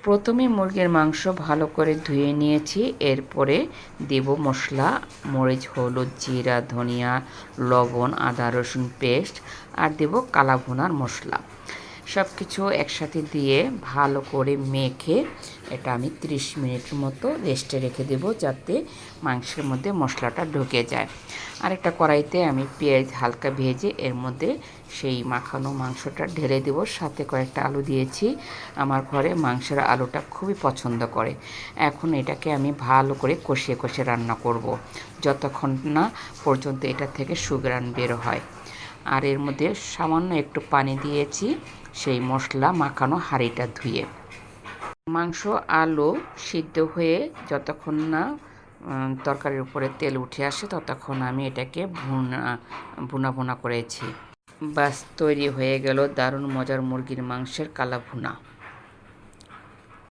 প্রথমে মুরগির মাংস ভালো করে ধুয়ে নিয়েছি, এরপরে দেব মশলা, মরিচ, হলুদ, জিরা, ধনিয়া, লবণ, আদা রসুন পেস্ট আর দেব কালা ভুনার মশলা। সব কিছু একসাথে দিয়ে ভালো করে মেখে এটা আমি 30 মিনিটের মতো রেস্টে রেখে দেব, যাতে মাংসের মধ্যে মশলাটা ঢুকে যায়। আরেকটা কড়াইতে আমি পেঁয়াজ হালকা ভেজে এর মধ্যে সেই মাখানো মাংসটা ঢেলে দেব, সাথে কয়েকটা আলু দিয়েছি। আমার ঘরে মাংসের আলুটা খুবই পছন্দ করে। এখন এটাকে আমি ভালো করে কষিয়ে কষিয়ে রান্না করব, যতক্ষণ না পর্যন্ত এটা থেকে সুঘ্রাণ বের হয়। আর এর মধ্যে সামান্য একটু পানি দিয়েছি সেই মশলা মাখানো হাঁড়িটা ধুয়ে। মাংস আলু সিদ্ধ হয়ে যতক্ষণ না তরকারির উপরে তেল উঠে আসে ততক্ষণ আমি এটাকে ভুনা ভুনা করেছি। বাস তৈরি হয়ে গেল দারুণ মজার মুরগির মাংসের কালা ভুনা।